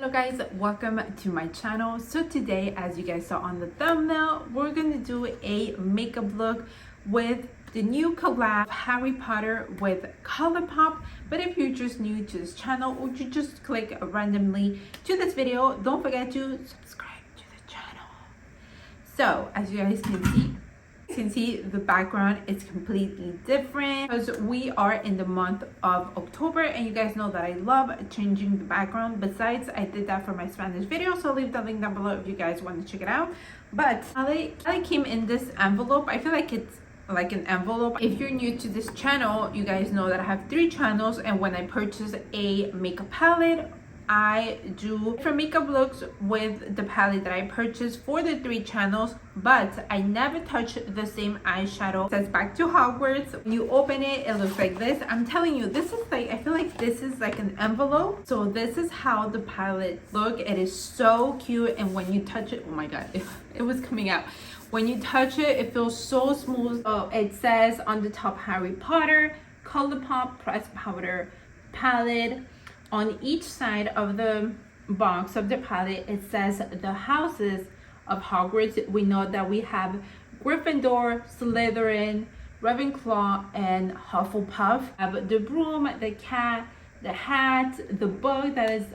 Hello guys, welcome to my channel. So today, as you guys saw on the thumbnail, we're gonna do a makeup look with the new collab of Harry Potter with Colourpop. But if you're just new to this channel or you just click randomly to this video, don't forget to subscribe to the channel. So as you guys can see, the background is completely different because we are in the month of October, and you guys know that I love changing the background. Besides, I did that for my Spanish video, so I'll leave the link down below if you guys want to check it out. But I came in this envelope. I feel like it's like an envelope. If you're new to this channel, you guys know that I have 3 channels, and when I purchase a makeup palette, I do different makeup looks with the palette that I purchased for the 3 channels, but I never touch the same eyeshadow. It says Back to Hogwarts. When you open it, it looks like this. I'm telling you, this is like, I feel like this is like an envelope. So this is how the palette look. It is so cute, and when you touch it, oh my god, it was coming out. When you touch it, it feels so smooth. So it says on the top Harry Potter, Colourpop pressed powder palette. On each side of the box of the palette, it says the houses of Hogwarts. We know that we have Gryffindor, Slytherin, Ravenclaw, and Hufflepuff. We have the broom, the cat, the hat, the book that is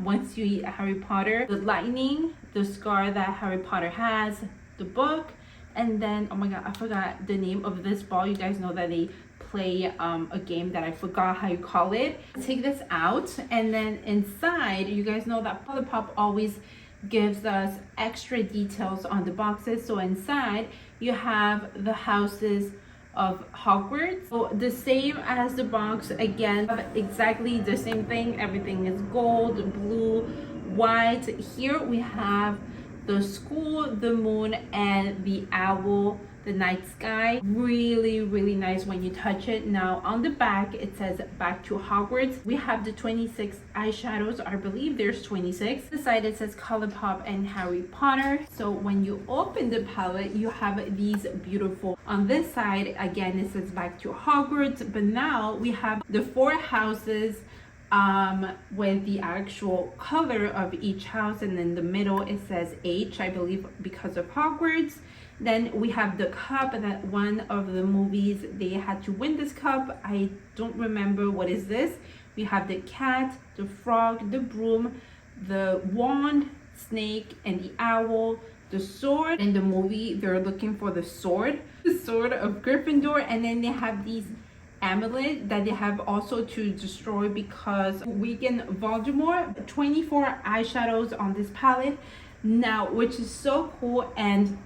once you eat Harry Potter, the lightning, the scar that Harry Potter has, the book, and then, oh my god, I forgot the name of this ball. You guys know that they play a game that I forgot how you call it. Take this out, and then inside, you guys know that Colourpop always gives us extra details on the boxes. So inside you have the houses of Hogwarts. So the same as the box, again, exactly the same thing. Everything is gold, blue, white. Here we have the school, the moon, and the owl, the night sky. Really nice when you touch it. Now on the back, it says Back to Hogwarts. We have the 26 eyeshadows. I believe there's 26. The side, it says Colourpop and Harry Potter. So when you open the palette, you have these beautiful, on this side again it says Back to Hogwarts, but now we have the 4 houses with the actual color of each house, and in the middle it says H, I believe because of Hogwarts. Then we have the cup that one of the movies they had to win this cup. I don't remember what is this. We have the cat, the frog, the broom, the wand, snake, and the owl, the sword. In the movie they're looking for the sword of Gryffindor, and then they have these amulet that they have also to destroy because weaken Voldemort. 24 eyeshadows on this palette now, which is so cool. And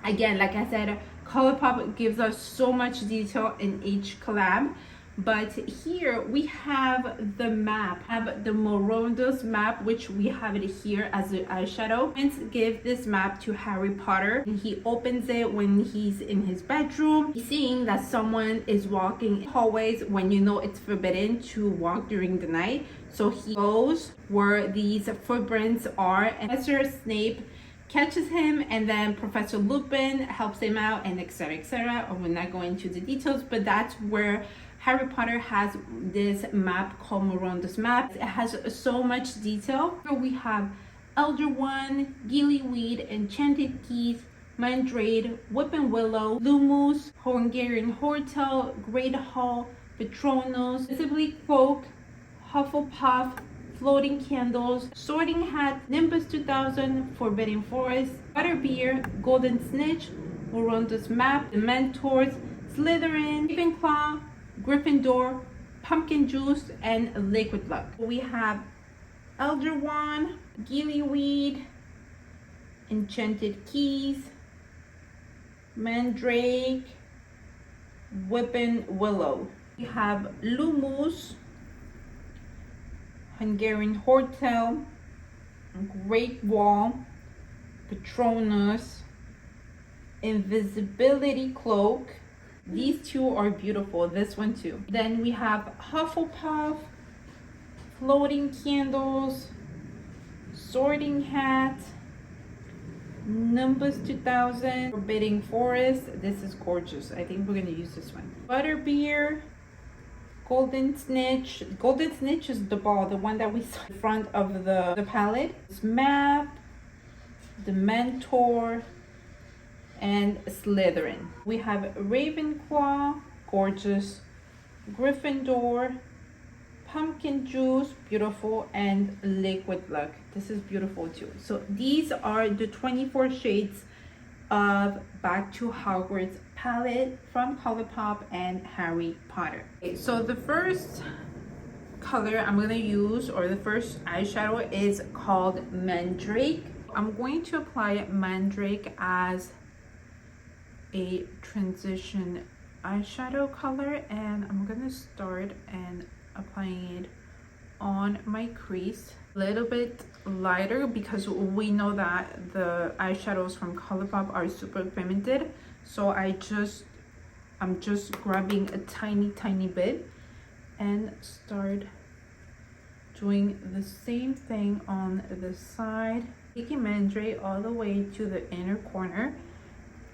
again, like I said, Colourpop gives us so much detail in each collab. But here we have the map, the Morondos map, which we have it here as an eyeshadow. Prince gave this map to Harry Potter, and he opens it when he's in his bedroom. He's seeing that someone is walking in hallways when you know it's forbidden to walk during the night. So he goes where these footprints are, and Professor Snape catches him, and then Professor Lupin helps him out, and etc. We're not going into the details, but that's where Harry Potter has this map called Morondos map. It has so much detail. Here we have Elder Wand, Gillyweed, Enchanted Keys, Mandrake, Whipping Willow, Lumos, Hungarian Hotel, Great Hall, Patronus, Visibly Cloak, Hufflepuff, Floating Candles, Sorting Hat, Nimbus 2000, Forbidden Forest, Butterbeer, Golden Snitch, Morondos map, The Mentors, Slytherin, Ravenclaw, Gryffindor, Pumpkin Juice, and Liquid Luck. We have Elder Wand, Gillyweed, Enchanted Keys, Mandrake, Whipping Willow. We have Lumos, Hungarian Hotel, Great Wall, Patronus, Invisibility Cloak. These 2 are beautiful, this one too. Then we have Hufflepuff, Floating Candles, Sorting Hat, Nimbus 2000, Forbidden Forest. This is gorgeous. I think we're gonna use this one. Butterbeer, Golden Snitch. Golden Snitch is the ball, the one that we saw in front of the palette. It's Math, the Mentor, and Slytherin. We have Ravenclaw, gorgeous, Gryffindor, Pumpkin Juice, beautiful, and Liquid Luck. This is beautiful too. So these are the 24 shades of Back to Hogwarts palette from Colourpop and Harry Potter. Okay, so the first color I'm going to use, or the first eyeshadow, is called Mandrake. I'm going to apply Mandrake as a transition eyeshadow color, and I'm going to start and applying it on my crease. A little bit lighter because we know that the eyeshadows from Colourpop are super pigmented, so I'm just grabbing a tiny bit and start doing the same thing on the side, taking Mandrake all the way to the inner corner,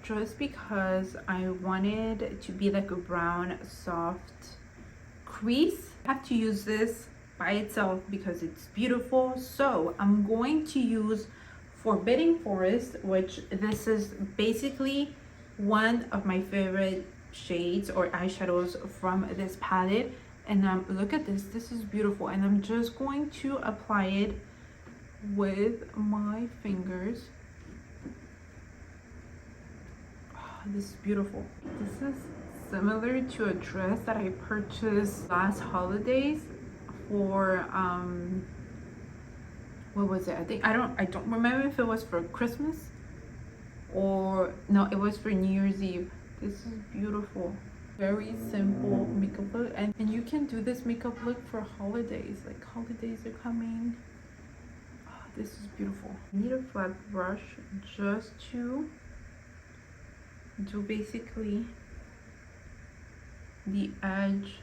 just because I wanted it to be like a brown soft crease. I have to use this by itself because it's beautiful. So I'm going to use Forbidden Forest, which this is basically one of my favorite shades or eyeshadows from this palette. And look at this, this is beautiful. And I'm just going to apply it with my fingers. Oh, this is beautiful. This is similar to a dress that I purchased last holidays for what was it? I don't remember if it was for Christmas or no, it was for New Year's Eve. This is beautiful. Very simple makeup look, and you can do this makeup look for holidays, like holidays are coming. Oh, this is beautiful. I need a flat brush just to do basically the edge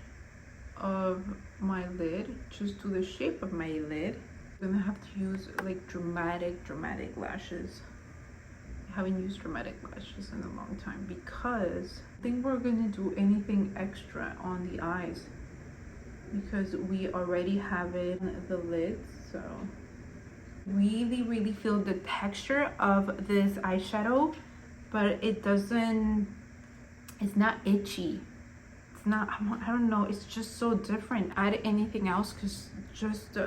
of my lid, just to the shape of my lid. I'm gonna have to use like dramatic lashes. I haven't used dramatic lashes in a long time because I think we're gonna do anything extra on the eyes because we already have it on the lids. So really feel the texture of this eyeshadow, but it's not itchy. It's not, I don't know, it's just so different. Add anything else because just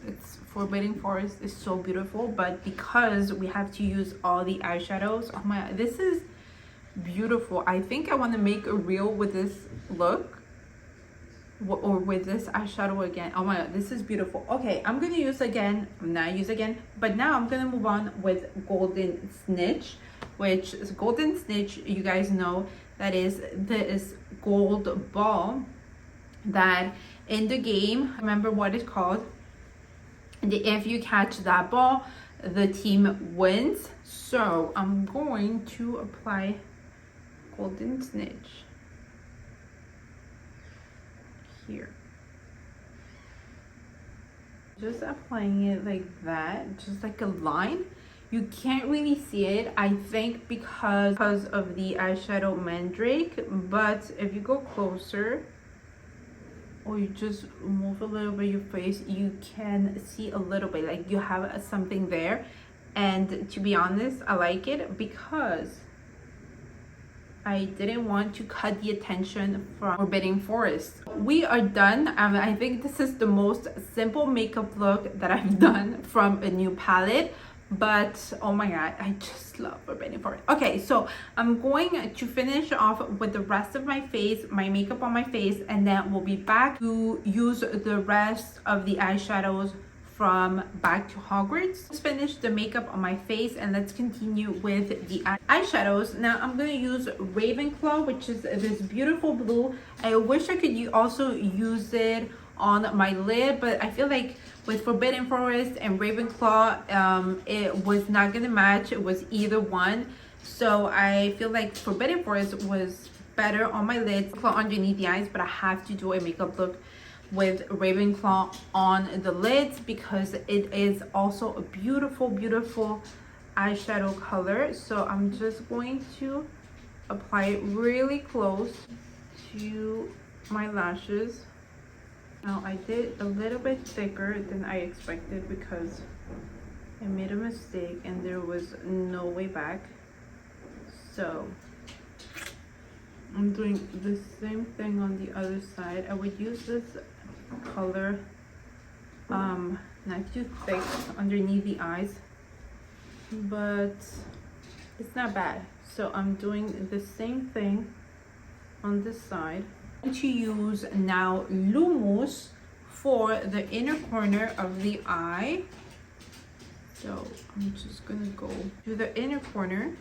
it's Forbidden Forest is so beautiful, but because we have to use all the eyeshadows, oh my, this is beautiful. I think I want to make a reel with this look or with this eyeshadow again. Oh my god, this is beautiful. Okay, I'm gonna use again, but now I'm gonna move on with Golden Snitch, which is Golden Snitch, you guys know, that is this gold ball that in the game, remember what it's called, if you catch that ball, the team wins. So I'm going to apply Golden Snitch here, just applying it like that, just like a line. You can't really see it, I think, because of the eyeshadow Mandrake, but if you go closer or you just move a little bit your face, you can see a little bit, like you have something there. And to be honest, I like it because I didn't want to cut the attention from Forbidden Forest. We are done. I think this is the most simple makeup look that I've done from a new palette, but oh my god, I just love Forbidden Forest. Okay, so I'm going to finish off with the rest of my face, my makeup on my face, and then we'll be back to use the rest of the eyeshadows from Back to Hogwarts. Let's finish the makeup on my face and let's continue with the eyeshadows. Now I'm going to use Ravenclaw, which is this beautiful blue. I wish I could also use it on my lid, but I feel like with Forbidden Forest and Ravenclaw, it was not gonna match. It was either one, so I feel like Forbidden Forest was better on my lids, underneath the eyes, but I have to do a makeup look with Ravenclaw on the lids because it is also a beautiful eyeshadow color. So I'm just going to apply it really close to my lashes. Now I did a little bit thicker than I expected because I made a mistake and there was no way back. So I'm doing the same thing on the other side. I would use this color not too thick underneath the eyes, but it's not bad. So I'm doing the same thing on this side. I'm going to use now Lumos for the inner corner of the eye. So I'm just gonna go to the inner corner.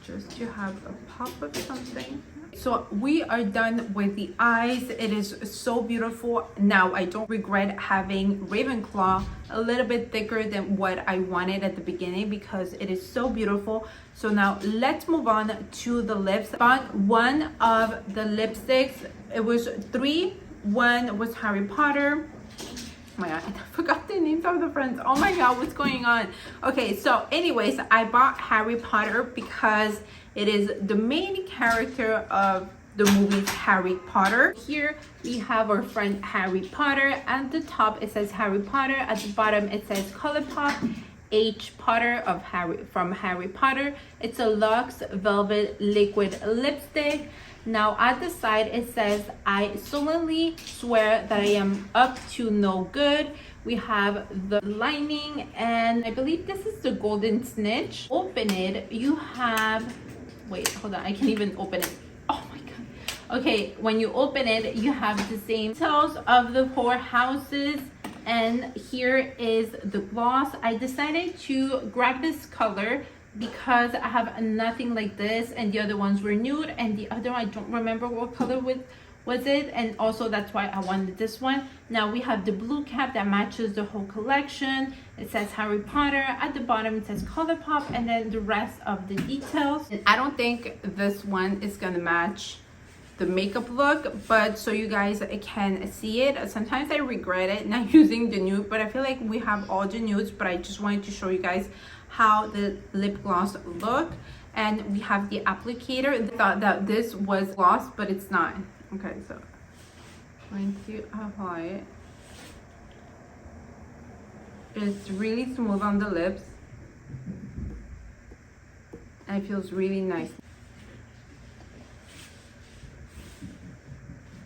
Just to have a pop of something. So we are done with the eyes. It is so beautiful. Now I don't regret having Ravenclaw a little bit thicker than what I wanted at the beginning because it is so beautiful. So now let's move on to the lips. Bought one of the lipsticks. It was 3. One was Harry Potter. Oh my god, I forgot the names of the friends. Oh my god, what's going on? Okay, so anyways, I bought Harry Potter because it is the main character of the movie Harry Potter. Here we have our friend Harry Potter. At the top it says Harry Potter. At the bottom it says Colourpop H Potter of from Harry Potter. It's a Luxe Velvet Liquid Lipstick. Now at the side it says, I solemnly swear that I am up to no good. We have the lining and I believe this is the golden snitch. Open it, you have, wait, hold on, I can't even open it. Oh my god. Okay, when you open it, you have the same details of the 4 houses. And here is the gloss. I decided to grab this color because I have nothing like this and the other ones were nude and the other I don't remember what color was it, and also that's why I wanted this one. Now we have the blue cap that matches the whole collection. It says Harry Potter. At the bottom it says Colourpop and then the rest of the details. And I don't think this one is gonna match the makeup look, but so you guys can see it. Sometimes I regret it not using the nude, but I feel like we have all the nudes, but I just wanted to show you guys how the lip gloss look. And we have the applicator. I thought that this was gloss, but it's not. Okay, so I'm going to apply it. It's really smooth on the lips and it feels really nice.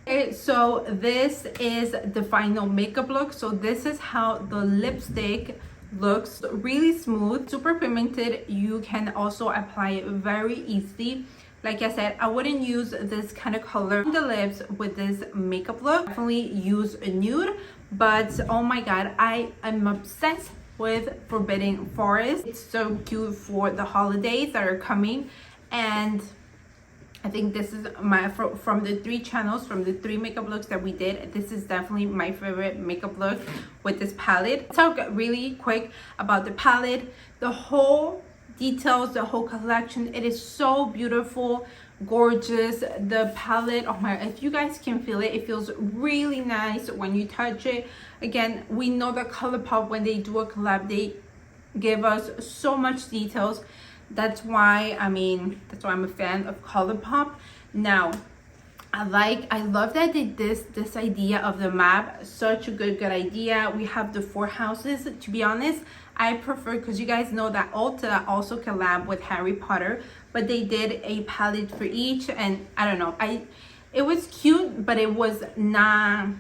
Okay, so this is the final makeup look. So this is how the lipstick looks. Really smooth, super pigmented. You can also apply it very easily. Like I said, I wouldn't use this kind of color on the lips with this makeup look. Definitely use a nude, but oh my god, I am obsessed with Forbidden Forest. It's so cute for the holidays that are coming, and I think this is my from the 3 channels, from the 3 makeup looks that we did, this is definitely my favorite makeup look with this palette. Let's talk really quick about the palette. The whole details, the whole collection, it is so beautiful, gorgeous. The palette, oh my, if you guys can feel it, it feels really nice when you touch it. Again, we know that Colourpop, when they do a collab, they give us so much details. That's why I'm a fan of Colourpop. Now I love that they did this idea of the map. Such a good idea. We have the 4 houses. To be honest, I prefer, because you guys know that Ulta also collab with Harry Potter, but they did a palette for each, and I don't know, it was cute, but it was not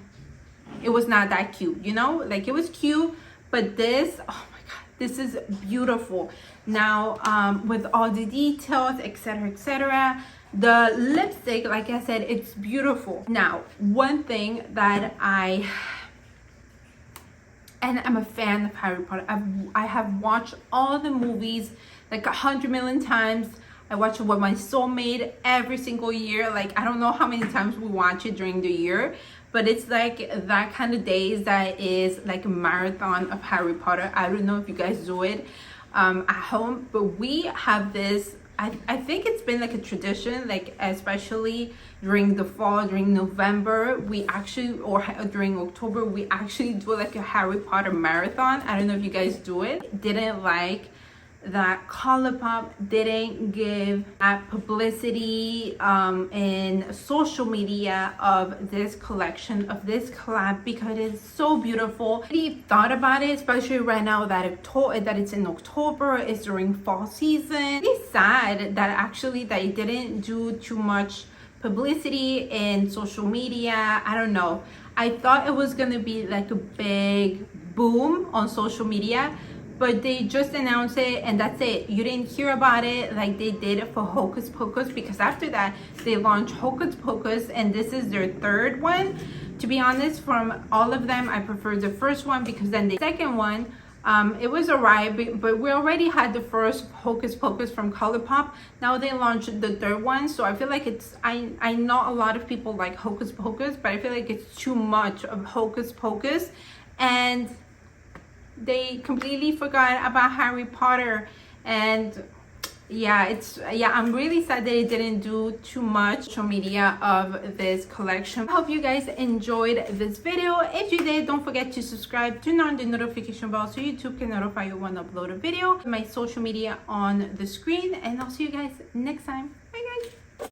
that cute, you know? Like, it was cute, but this, oh my god, this is beautiful. Now with all the details, etc., the lipstick, like I said, it's beautiful. Now, one thing that I'm a fan of Harry Potter. I have watched all the movies like 100 million times. I watch it with my soulmate every single year. Like, I don't know how many times we watch it during the year, but it's like that kind of days that is like a marathon of Harry Potter. I don't know if you guys do it at home, but we have this. I think it's been like a tradition, like especially during the fall, during November, we actually, or during October, we actually do like a Harry Potter marathon. I don't know if you guys do it. Didn't like that Colourpop didn't give that publicity in social media of this collection, of this collab, because it's so beautiful. I really thought about it, especially right now that it's in October, it's during fall season. It's sad that actually they didn't do too much publicity in social media. I don't know. I thought it was gonna be like a big boom on social media, but they just announced it and that's it. You didn't hear about it like they did for Hocus Pocus, because after that they launched Hocus Pocus and this is their third one. To be honest, from all of them, I prefer the first one, because then the second one, it was alright, but we already had the first Hocus Pocus from Colourpop. Now they launched the third one, so I feel like it's, I know a lot of people like Hocus Pocus, but I feel like it's too much of Hocus Pocus, and they completely forgot about Harry Potter. And I'm really sad that it didn't do too much social media of this collection. I hope you guys enjoyed this video. If you did, don't forget to subscribe, turn on the notification bell so YouTube can notify you when I upload a video. My social media on the screen, and I'll see you guys next time. Bye guys.